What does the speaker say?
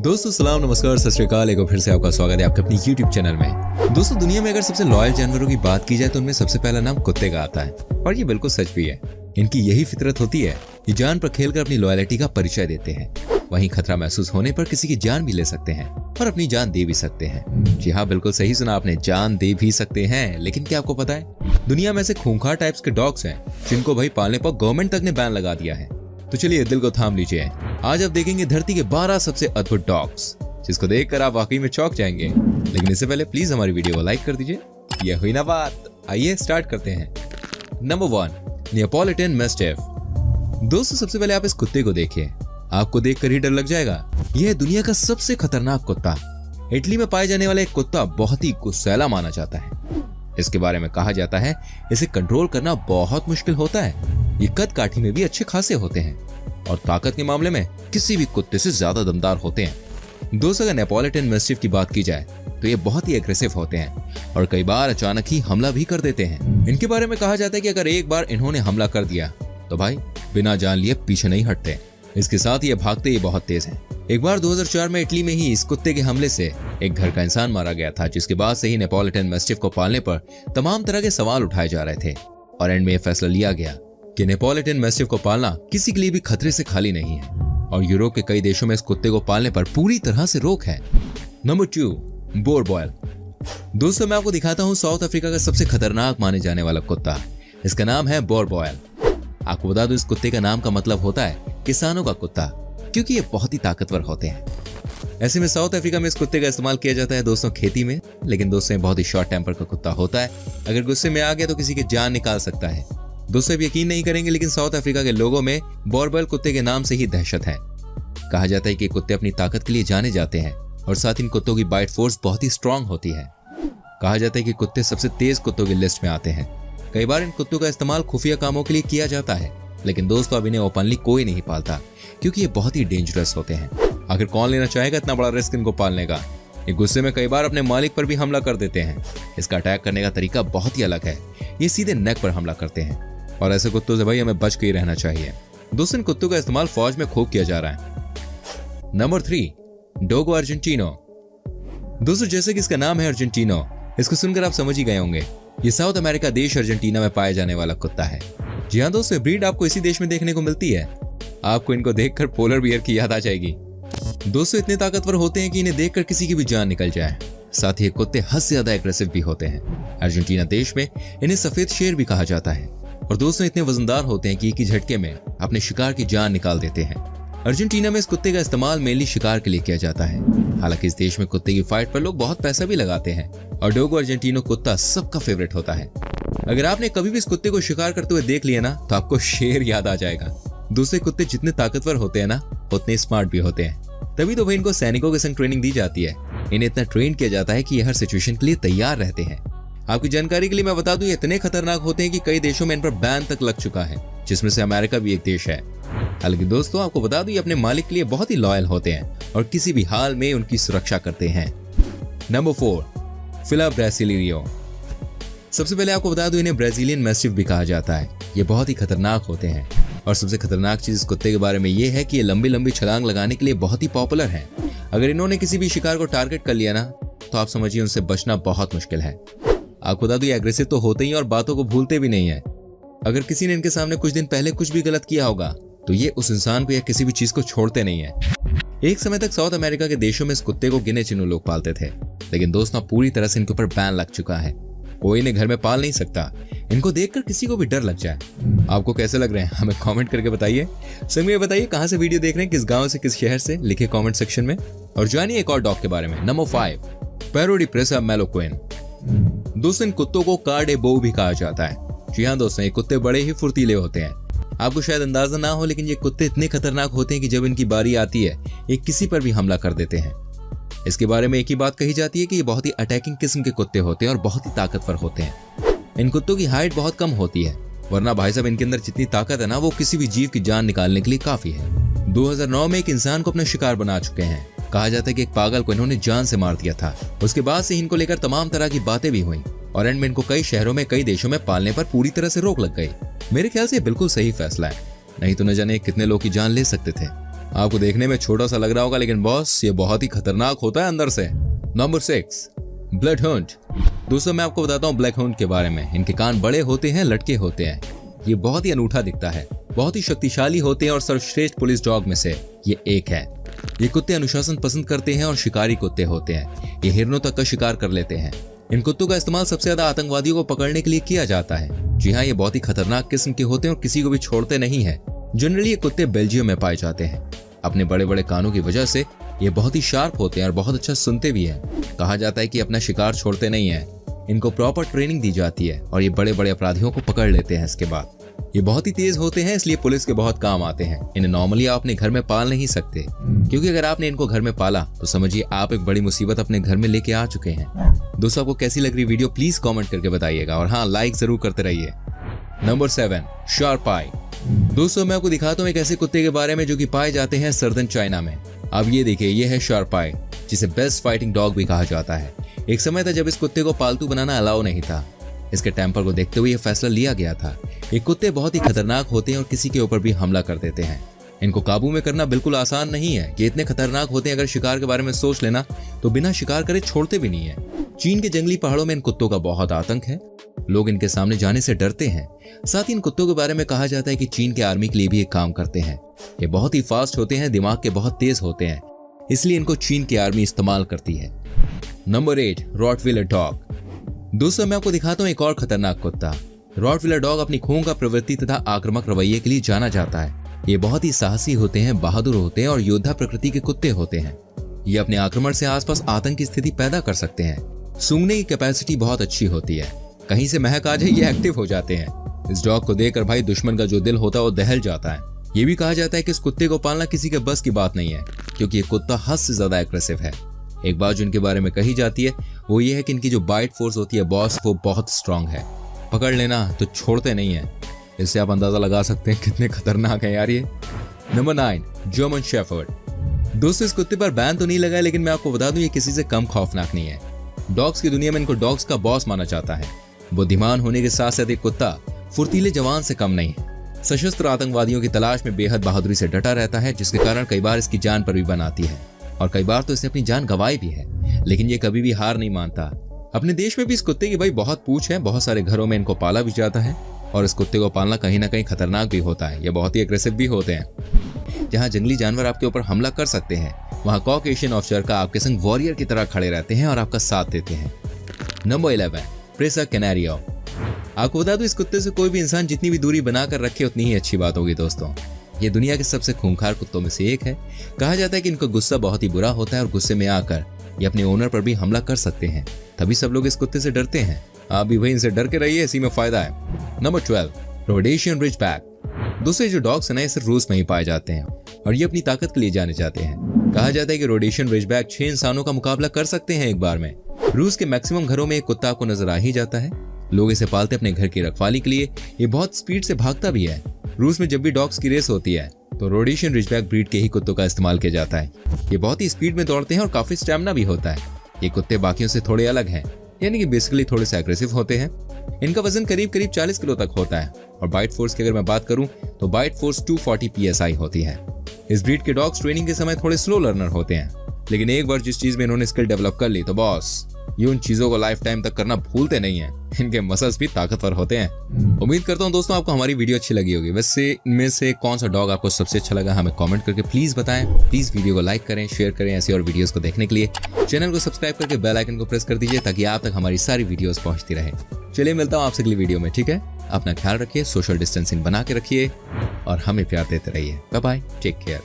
दोस्तों सलाम नमस्कार सत श्री अकाल। एक बार फिर से आपका स्वागत है आपके अपनी YouTube चैनल में। दोस्तों दुनिया में अगर सबसे लॉयल जानवरों की बात की जाए तो उनमें सबसे पहला नाम कुत्ते का आता है और ये बिल्कुल सच भी है। इनकी यही फितरत होती है, ये जान पर खेलकर अपनी लॉयलिटी का परिचय देते हैं। वहीं खतरा महसूस होने पर किसी की जान भी ले सकते हैं और अपनी जान दे भी सकते हैं। जी हाँ, बिल्कुल सही सुना आपने, जान दे भी सकते हैं। लेकिन क्या आपको पता है दुनिया में ऐसे खूंखार टाइप्स के डॉग्स हैं जिनको भाई पालने पर गवर्नमेंट तक ने बैन लगा दिया है। तो चलिए दिल को थाम लीजिए, आज आप देखेंगे धरती के 12 सबसे अद्भुत डॉग्स जिसको देखकर आप वाकई में चौंक जाएंगे। लेकिन इससे पहले प्लीज हमारी वीडियो को लाइक कर दीजिए। ये हुई ना बात, आइए स्टार्ट करते हैं। Number 1, Neapolitan mastiff. दोस्तों सबसे पहले आप इस कुत्ते को देखिए, आपको देखकर ही डर लग जाएगा। यह है दुनिया का सबसे खतरनाक कुत्ता। इटली में पाए जाने वाला एक कुत्ता बहुत ही गुस्सैला माना जाता है। इसके बारे में कहा जाता है इसे कंट्रोल करना बहुत मुश्किल होता है। ये कद काठी में भी अच्छे खासे होते हैं और ताकत के मामले में किसी भी कुत्ते से ज्यादा दमदार होते हैं। दोस्तों अगर नेपोलिटन मैस्टिफ की बात की जाए तो ये बहुत ही एग्रेसिव होते हैं और कई बार अचानक ही हमला भी कर देते हैं। इनके बारे में कहा जाता है कि अगर एक बार इन्होंने हमला कर दिया तो भाई बिना जान लिए पीछे नहीं हटते। इसके साथ ये भागते ही बहुत तेज हैं। एक बार 2004 में इटली में ही इस कुत्ते के हमले से एक घर का इंसान मारा गया था, जिसके बाद से ही नेपोलिटन मैस्टिफ को पालने पर तमाम तरह के सवाल उठाए जा रहे थे और एंड में यह फैसला लिया गया कि नेपोलिटन मैस्टिफ को पालना किसी के लिए भी खतरे से खाली नहीं है और यूरोप के कई देशों में इस कुत्ते को पालने पर पूरी तरह से रोक है। नंबर 2, बोरबॉयल। दोस्तों मैं आपको दिखाता हूँ साउथ अफ्रीका का सबसे खतरनाक माने जाने वाला कुत्ता। इसका नाम है बोरबॉयल। आपको बता दूं इस कुत्ते का नाम का मतलब होता है किसानों का कुत्ता, क्योंकि ये बहुत ही ताकतवर होते हैं। ऐसे में साउथ अफ्रीका में इस कुत्ते का इस्तेमाल किया जाता है दोस्तों खेती में। लेकिन दोस्तों बहुत ही शॉर्ट टेम्पर का कुत्ता होता है, अगर गुस्से में आ गया तो किसी की जान निकाल सकता है। दोस्तों यकीन नहीं करेंगे लेकिन साउथ अफ्रीका के लोगों में बोरबॉयल कुत्ते के नाम से ही दहशत है। कहा जाता है कि कुत्ते अपनी ताकत के लिए जाने जाते हैं और साथ इन कुत्तों की बाइट फोर्स बहुत ही स्ट्रांग होती है। कहा जाता है कि कुत्ते सबसे तेज कुत्तों की लिस्ट में आते हैं। कई बार इन कुत्तों का इस्तेमाल खुफिया कामों के लिए किया जाता है, लेकिन दोस्तों अब इन्हें ओपनली कोई नहीं पालता क्योंकि ये बहुत ही डेंजरस होते हैं। आखिर कौन लेना चाहेगा इतना बड़ा रिस्क इनको पालने का। ये गुस्से में कई बार अपने मालिक पर भी हमला कर देते हैं। इसका अटैक करने का तरीका बहुत ही अलग है, ये सीधे नेक पर हमला करते हैं और ऐसे कुत्तों से भाई हमें बच के ही रहना चाहिए। दोस्तों इन कुत्तों का इस्तेमाल फौज में खूब किया जा रहा है। Number 3, Dogo Argentino. दोस्तों जैसे कि इसका नाम है अर्जेंटिनो, इसको सुनकर आप समझ ही गए होंगे ये साउथ अमेरिका देश अर्जेंटीना में पाया जाने वाला कुत्ता है। जी हाँ दोस्तों, ब्रीड आपको इसी देश में देखने को मिलती है। आपको इनको देखकर पोलर बियर की याद आ जाएगी। दोस्तों इतने ताकतवर होते हैं कि इन्हें देखकर किसी की भी जान निकल जाए। साथ ही कुत्ते हद से ज्यादा एग्रेसिव भी होते हैं। अर्जेंटीना देश में इन्हें सफेद शेर भी कहा जाता है और दोस्तों इतने वजनदार होते हैं कि एक ही झटके में अपने शिकार की जान निकाल देते हैं। अर्जेंटीना में इस कुत्ते का इस्तेमाल मेनली शिकार के लिए किया जाता है। हालांकि इस देश में कुत्ते की फाइट पर लोग बहुत पैसा भी लगाते हैं और डोगो अर्जेंटिनो कुत्ता सबका फेवरेट होता है। अगर आपने कभी भी इस कुत्ते को शिकार करते हुए देख लिया ना तो आपको शेर याद आ जाएगा। दूसरे कुत्ते जितने ताकतवर होते हैं ना उतने स्मार्ट भी होते हैं। तभी तो भाई इनको सैनिकों के संग ट्रेनिंग दी जाती है। इन्हें इतना ट्रेन किया जाता है कि ये हर सिचुएशन के लिए तैयार रहते हैं। आपकी जानकारी के लिए मैं बता दूं ये इतने खतरनाक होते हैं कि कई देशों में इन पर बैन तक लग चुका है, जिसमें से अमेरिका भी एक देश है। हालांकि दोस्तों आपको बता दूं ये अपने मालिक के लिए बहुत ही लॉयल होते हैं और किसी भी हाल में उनकी सुरक्षा करते हैं। नंबर 4, फिला ब्रासिलियो। सबसे पहले आपको बता दूं इन्हें ब्राजीलियन मैस्टिफ भी कहा जाता है। ये बहुत ही खतरनाक होते हैं और सबसे खतरनाक चीज इस कुत्ते के बारे में ये है कि ये लंबी लंबी छलांग लगाने के लिए बहुत ही पॉपुलर है। अगर इन्होंने किसी भी शिकार को टारगेट कर लिया ना तो आप समझिए उनसे बचना बहुत मुश्किल है। आपको बता दूं ये एग्रेसिव तो होते ही और बातों को भूलते भी नहीं है। अगर किसी ने इनके सामने कुछ दिन पहले कुछ भी गलत किया होगा तो ये उस इंसान को या किसी भी चीज को छोड़ते नहीं है। एक समय तक साउथ अमेरिका के देशों में इस कुत्ते को गिने चुने लोग पालते थे, लेकिन दोस्तों पूरी तरह से इनके ऊपर बैन लग चुका है। कोई इन्हें घर में पाल नहीं सकता। इनको देखकर किसी को भी डर लग जाए। आपको कैसे लग रहे हैं हमें कमेंट करके बताइए। संग में बताइए कहां से वीडियो देख रहे हैं, किस गांव से किस शहर से, लिखे कमेंट सेक्शन में। और जानिए एक और डॉग के बारे में। नंबर 5, पैरोडिप्रेसा मैलोक्वेन। दोस्तों इन कुत्तों को कार्डे बो भी कहा जाता है। जी हाँ दोस्तों, ये कुत्ते बड़े ही फुर्तीले होते हैं। आपको शायद अंदाजा ना हो लेकिन ये कुत्ते इतने खतरनाक होते हैं कि जब इनकी बारी आती है ये किसी पर भी हमला कर देते हैं। इसके बारे में एक ही बात कही जाती है कि ये बहुत ही अटैकिंग किस्म के कुत्ते होते हैं और बहुत ही ताकतवर होते हैं। इन कुत्तों की हाइट बहुत कम होती है, वरना भाई साहब इनके अंदर जितनी ताकत है ना वो किसी भी जीव की जान निकालने के लिए काफी है। 2009 में एक इंसान को अपना शिकार बना चुके हैं। कहा जाता है कि एक पागल को इन्होंने जान से मार दिया था। उसके बाद से इनको लेकर तमाम तरह की बातें भी हुई और एंड में इनको कई शहरों में कई देशों में पालने पर पूरी तरह से रोक लग गई। मेरे ख्याल से बिल्कुल सही फैसला है। नहीं तो न जाने कितने लोग की जान ले सकते थे। आपको देखने में छोटा सा लग रहा होगा, लेकिन बॉस ये बहुत ही खतरनाक होता है अंदर से। Number 6, bloodhound. दोस्तों मैं आपको बताता हूँ ब्लैकहाउंड के बारे में। इनके कान बड़े होते हैं, लटके होते हैं। ये बहुत ही अनूठा दिखता है, बहुत ही शक्तिशाली होते हैं और सर्वश्रेष्ठ पुलिस डॉग में से ये एक है। ये कुत्ते अनुशासन पसंद करते हैं और शिकारी कुत्ते होते हैं। ये हिरणों तक का शिकार कर लेते हैं। इन कुत्तों का इस्तेमाल सबसे ज्यादा आतंकवादियों को पकड़ने के लिए किया जाता है। जी हाँ, ये बहुत ही खतरनाक किस्म के होते हैं और किसी को भी छोड़ते नहीं है। जनरली ये कुत्ते बेल्जियम में पाए जाते हैं। अपने बड़े बड़े कानों की वजह से ये बहुत ही शार्प होते हैं और बहुत अच्छा सुनते भी हैं। कहा जाता है कि अपना शिकार छोड़ते नहीं है। इनको प्रॉपर ट्रेनिंग दी जाती है और ये बड़े बड़े अपराधियों को पकड़ लेते हैं। इसके बाद ये बहुत ही तेज होते हैं, इसलिए पुलिस के बहुत काम आते हैं। इन्हें नॉर्मली आप अपने घर में पाल नहीं सकते, क्योंकि अगर आपने इनको घर में पाला तो समझिए आप एक बड़ी मुसीबत अपने घर में लेके आ चुके हैं। दोस्तों आपको कैसी लग रही वीडियो प्लीज कमेंट करके बताइएगा और हाँ, लाइक जरूर करते रहिए। नंबर 7, शार्प आई। दोस्तों मैं आपको दिखाता हूँ एक ऐसे कुत्ते के बारे में जो कि पाए जाते हैं सर्दर्न चाइना में। अब ये देखिए, ये है शार्प आई, जिसे बेस्ट फाइटिंग डॉग भी कहा जाता है। एक समय था जब इस कुत्ते को पालतू बनाना अलाउ नहीं था। इसके टेम्पर को देखते हुए यह फैसला लिया गया था। ये कुत्ते बहुत ही खतरनाक होते हैं और किसी के ऊपर भी हमला कर देते हैं। इनको काबू में करना बिल्कुल आसान नहीं है। ये इतने खतरनाक होते हैं, अगर शिकार के बारे में सोच लेना तो बिना शिकार करे छोड़ते भी नहीं है। चीन के जंगली पहाड़ों में इन कुत्तों का बहुत आतंक है। लोग इनके सामने जाने से डरते हैं। साथ ही इन कुत्तों के बारे में कहा जाता है कि चीन के आर्मी के लिए भी ये काम करते हैं। ये बहुत ही फास्ट होते हैं, दिमाग के बहुत तेज होते हैं, इसलिए इनको चीन की आर्मी इस्तेमाल करती है। Number 8, Rottweiler dog. दोस्तों मैं आपको दिखाता हूँ एक और खतरनाक कुत्ता। रॉटवीलर डॉग अपनी खूंखार प्रवृत्ति तथा आक्रामक रवैये के लिए जाना जाता है। ये बहुत ही साहसी होते हैं, बहादुर होते हैं और योद्धा प्रकृति के कुत्ते होते हैं। ये अपने आक्रमण से आसपास आतंक की स्थिति पैदा कर सकते हैं। सूंघने की कैपेसिटी बहुत अच्छी होती है। कहीं से महक आ जाए ये एक्टिव हो जाते हैं। इस डॉग को देखकर भाई दुश्मन का जो दिल होता है वो दहल जाता है। ये भी कहा जाता है कि इस कुत्ते को पालना किसी के बस की बात नहीं है, क्योंकि ये कुत्ता हद से ज्यादा एग्रेसिव है। एक बात जो इनके बारे में कही जाती है वो ये है कि इनकी जो बाइट फोर्स होती है बॉस, वो बहुत स्ट्रांग है। पकड़ लेना तो छोड़ते नहीं है। इससे आप अंदाजा लगा सकते हैं कितने खतरनाक है यार ये। Number 9, German shepherd. दोस्तों इस कुत्ते पर बैन तो नहीं लगा है, लेकिन मैं आपको बता दूं ये किसी से कम खौफनाक नहीं है। डॉग्स की दुनिया में इनको डॉग्स का बॉस माना जाता है। बुद्धिमान होने के साथ साथ एक कुत्ता फुर्तीले जवान से कम नहीं है। सशस्त्र आतंकवादियों की तलाश में बेहद बहादुरी से डटा रहता है, जिसके कारण कई बार इसकी जान पर भी बन आती है और कई बार तो इसने अपनी जान गंवाई भी है। लेकिन ये कभी भी हार नहीं मानता। अपने देश में भी इस कुत्ते की भाई बहुत पूछ है। बहुत सारे घरों में इनको पाला भी जाता है और इस कुत्ते को पालना कहीं ना कहीं खतरनाक भी होता है। ये बहुत ही एग्रेसिव भी होते हैं। जहाँ जंगली जानवर आपके ऊपर हमला कर सकते हैं, वहाँ कॉकेशियन ऑफिसर का आपके संग वॉरियर की तरह खड़े रहते हैं और आपका साथ देते हैं। नंबर 11, प्रेसा कैनारियो। आपको बता दूं इस कुत्ते से कोई भी इंसान जितनी भी दूरी बनाकर रखे उतनी ही अच्छी बात होगी। दोस्तों ये दुनिया के सबसे खूंखार कुत्तों में से एक है। कहा जाता है कि इनका गुस्सा बहुत ही बुरा होता है और गुस्से में आकर ये अपने ओनर पर भी हमला कर सकते हैं। तभी सब लोग इस कुत्ते से डरते हैं। आप भी भाई इनसे डर के रहिए, इसी में फायदा है। Number 12, Rhodesian ridgeback. दूसरे जो डॉग्स हैं ना, ये सिर्फ रूस में ही पाए जाते हैं और ये अपनी ताकत के लिए जाने जाते हैं। कहा जाता है कि रोडेशियन रिजबैक 6 इंसानों का मुकाबला कर सकते हैं एक बार में। रूस के मैक्सिमम घरों में एक कुत्ता आपको नजर आ ही जाता है। लोग इसे पालते अपने घर की रखवाली के लिए। ये बहुत स्पीड से भागता भी है। रूस में जब भी डॉग्स की रेस होती है तो रोडेशियन रिजबैक ब्रीड के ही कुत्तों का इस्तेमाल किया जाता है। ये बहुत ही स्पीड में दौड़ते हैं और काफी स्टैमिना भी होता है। ये कुत्ते बाकियों से थोड़े अलग हैं, यानी कि बेसिकली थोड़े से एग्रेसिव होते हैं। इनका वजन करीब 40 किलो तक होता है और बाइट फोर्स की अगर मैं बात करूं तो बाइट फोर्स 240 PSI होती है। इस ब्रीड के डॉग्स ट्रेनिंग के समय थोड़े स्लो लर्नर होते हैं, लेकिन एक बार जिस चीज में इन्होंने स्किल डेवलप कर ली तो बॉस ये उन चीजों को लाइफ टाइम तक करना भूलते नहीं है। इनके मसल्स भी ताकतवर होते हैं। उम्मीद करता हूँ दोस्तों आपको हमारी वीडियो अच्छी लगी होगी। वैसे इनमें से कौन सा डॉग आपको सबसे अच्छा लगा हमें कमेंट करके प्लीज बताएं। प्लीज वीडियो को लाइक करें, शेयर करें। ऐसी और वीडियोस को देखने के लिए चैनल को सब्सक्राइब करके बेल आइकन को प्रेस कर दीजिए ताकि आप तक हमारी सारी वीडियोस पहुंचती रहे। चलिए मिलता हूँ आपसे अगली वीडियो में, ठीक है? अपना ख्याल रखिए, सोशल डिस्टेंसिंग बना के रखिए और हमें प्यार देते रहिए। Bye bye, take care.